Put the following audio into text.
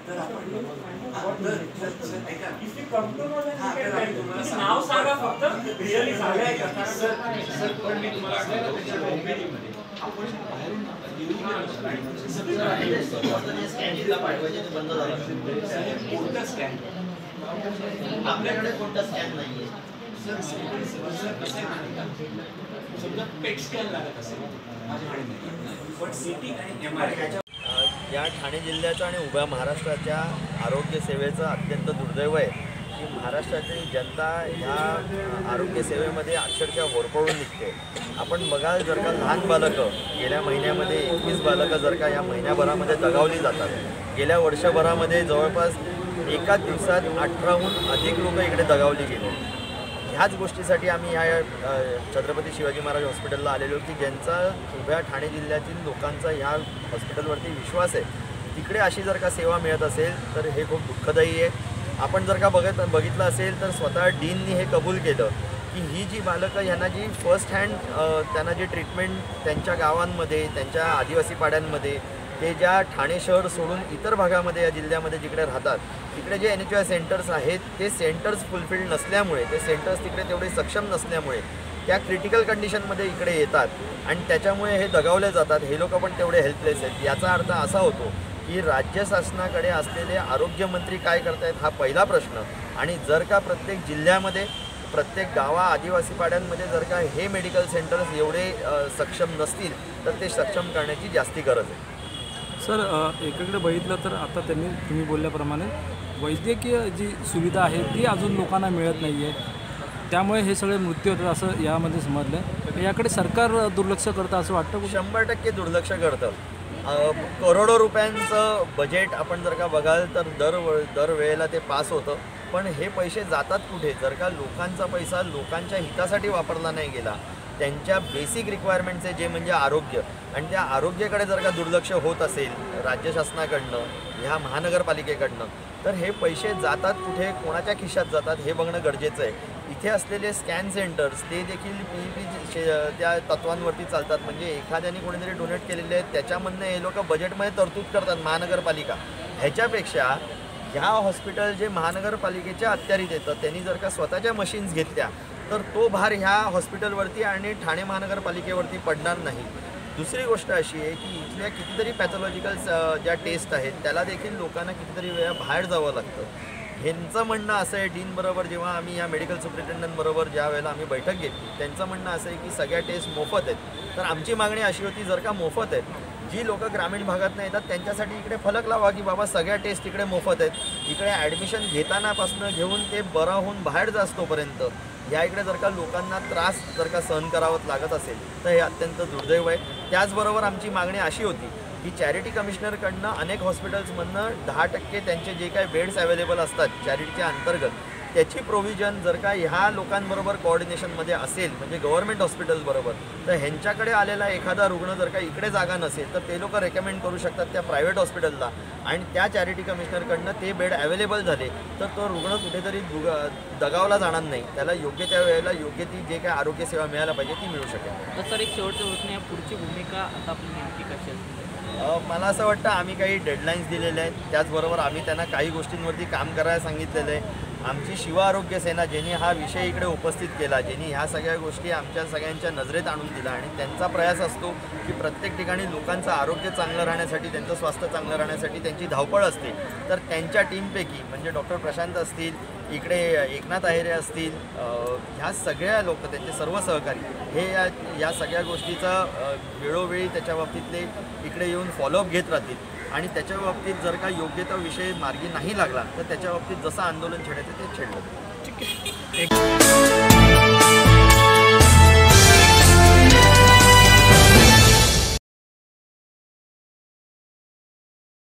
तर आपण ऐका नाव सांगा फक्त रिअली सांगा सर पण मी तुम्हाला सांगतो त्याच्या उमेदीमध्ये आपण बाहेरून स्कॅनिंगला पाठवायचे ते बंद झालं. कोणता स्कॅन आपल्याकडे कोणता स्कॅन नाहीये सर. सर कसं आहे समजा पेट स्कॅन लागत असेल माझ्याकडे नाही, पण सिटी आणि MRI या ठाणे जिल्ह्याचा आणि उभ्या महाराष्ट्राच्या आरोग्य सेवेचं अत्यंत दुर्दैव आहे की महाराष्ट्रातील जनता ह्या आरोग्य सेवेमध्ये अक्षरशः होरपळून निघते. आपण बघाल जर का लहान बालकं गेल्या महिन्यामध्ये 21 बालकं जर का या महिन्याभरामध्ये दगावली जातात. गेल्या वर्षभरामध्ये जवळपास एका दिवसात 18हून अधिक लोक इकडे दगावली गेली. ह्याच गोष्टीसाठी आम्ही ह्या छत्रपती शिवाजी महाराज हॉस्पिटलला आलेलो की ज्यांचा उभ्या ठाणे जिल्ह्यातील लोकांचा ह्या हॉस्पिटलवरती विश्वास आहे. तिकडे अशी जर का सेवा मिळत असेल तर हे खूप दुःखदायी आहे. आपण जर का बघितलं असेल तर स्वतः डीननी हे कबूल केलं की ही जी बालकं यांना जी फर्स्ट हँड त्यांना जी ट्रीटमेंट त्यांच्या गावांमध्ये त्यांच्या आदिवासी पाड्यांमध्ये ते ज्या ठाणे शहर सोडून इतर भागामध्ये या जिल्ह्यामध्ये जिकडे राहतात तिकडे जे NHI सेंटर्स आहेत ते सेंटर्स फुलफिल्ड नसल्यामुळे ते सेंटर्स तिकडे तेवढे सक्षम नसल्यामुळे त्या क्रिटिकल कंडिशनमध्ये इकडे येतात आणि त्याच्यामुळे हे दगावले जातात. हे लोक पण तेवढे हेल्पलेस आहेत. याचा अर्थ असा होतो की राज्य शासनाकडे असलेले आरोग्यमंत्री काय करतायत हा पहिला प्रश्न. आणि जर का प्रत्येक जिल्ह्यामध्ये प्रत्येक आदिवासी पाड्यांमध्ये जर का हे मेडिकल सेंटर्स एवढे सक्षम नसतील तर ते सक्षम करण्याची जास्ती गरज आहे. सर एकीकडे बघितलं तर आता तुम्ही बोलल्याप्रमाणे वैद्यकीय जी सुविधा आहे ती अजून लोकांना मिळत नाही आहे. त्यामुळे हे सगळे मृत्यू होतात असं यामध्ये समजलं. याकडे सरकार दुर्लक्ष करतं असं वाटतं? 100% दुर्लक्ष करतं. करोडो रुपयांचं बजेट आपण जर का बघाल तर दरवेळेला ते पास होतं. पण हे पैसे जातात कुठे? जर का लोकांचा पैसा लोकांच्या हितासाठी वापरला नाही गेला, त्यांच्या बेसिक रिक्वायरमेंटचे जे म्हणजे आरोग्य आणि त्या आरोग्याकडे जर का दुर्लक्ष होत असेल राज्य शासनाकडनं ह्या महानगरपालिकेकडनं तर हे पैसे जातात कुठे, कोणाच्या खिशात जातात हे बघणं गरजेचं आहे. इथे असलेले स्कॅन सेंटर्स ते देखील PPP त्या तत्वांवरती चालतात. म्हणजे एखाद्याने कोणीतरी डोनेट केलेले आहेत त्याच्यामधनं हे लोक बजेटमध्ये तरतूद करतात महानगरपालिका. ह्याच्यापेक्षा ह्या हॉस्पिटल जे महानगरपालिकेच्या अखत्यारीत येतं त्यांनी जर का स्वतःच्या मशीन्स घेतल्या तर तो भार ह्या हॉस्पिटलवरती आणि ठाणे महानगरपालिकेवरती पडणार नाही. दुसरी गोष्ट अशी आहे की इथल्या कितीतरी पॅथॉलॉजिकल ज्या टेस्ट आहेत त्याला देखील लोकांना कितीतरी वेळा बाहेर जावं लागतं. ह्यांचं म्हणणं असं आहे डीनबरोबर जेव्हा आम्ही या मेडिकल सुपरिटेंडंटबरोबर ज्या वेळेला आम्ही बैठक घेतली त्यांचं म्हणणं असं आहे की सगळ्या टेस्ट मोफत आहेत. तर आमची मागणी अशी होती जर का मोफत आहेत जी लोक ग्रामीण भागातून येतात त्यांच्यासाठी इकडे फलक लावा की बाबा सगळ्या टेस्ट इकडे मोफत आहेत. इकडे ॲडमिशन घेतानापासून घेऊन ते बरं होऊन बाहेर जास्तोपर्यंत या इकडे जर का लोकांना त्रास जर का सहन करावं लागत असेल तर हे अत्यंत दुर्दैव आहे. त्याचबरोबर आमची मागणी अशी होती की चॅरिटी कमिशनरकडनं अनेक हॉस्पिटल्समधनं 10% त्यांचे जे काही बेड्स अवेलेबल असतात चॅरिटीच्या अंतर्गत त्याची प्रोव्हिजन जर का ह्या लोकांबरोबर कोऑर्डिनेशनमध्ये असेल म्हणजे गव्हर्नमेंट हॉस्पिटल्सबरोबर तर ह्यांच्याकडे आलेला एखादा रुग्ण जर का इकडे जागा नसेल तर ते लोक रेकमेंड करू शकतात त्या प्रायव्हेट हॉस्पिटलला आणि त्या चॅरिटी कमिशनरकडनं ते बेड अवेलेबल झाले तर तो रुग्ण कुठेतरी दगावला जाणार नाही. त्याला योग्य त्या वेळेला योग्य ती जे काही आरोग्य सेवा मिळायला पाहिजे ती मिळू शकेल. तर सर एक शेवटचं प्रश्न या पुढची भूमिका आता आपली नेमकी कशी असेल? मला असं वाटतं आम्ही काही डेडलाईन्स दिलेले आहेत. त्याचबरोबर आम्ही त्यांना काही गोष्टींवरती काम करायला सांगितलेलं आहे. आमची शिव आरोग्य सेना ज्यांनी हा विषय इकडे उपस्थित केला ज्यांनी ह्या सगळ्या गोष्टी आमच्या सगळ्यांच्या नजरेत आणून दिला आणि त्यांचा प्रयास असतो की प्रत्येक ठिकाणी लोकांचं आरोग्य चांगलं राहण्यासाठी त्यांचं स्वास्थ्य चांगलं राहण्यासाठी त्यांची धावपळ असते. तर त्यांच्या टीमपैकी म्हणजे डॉक्टर प्रशांत असतील इकडे एकनाथ आहेरे असतील ह्या सगळ्या लोक त्यांचे सर्व सहकारी हे या सगळ्या गोष्टीचा वेळोवेळी त्याच्या बाबतीतले इकडे येऊन फॉलोअप घेत राहतील आणि त्याच्या बाबतीत जर का योग्य तो विषय मार्गी नाही लागला तर त्याच्या बाबतीत जसं आंदोलन छेडायचं ते छेडलं. ठीक आहे.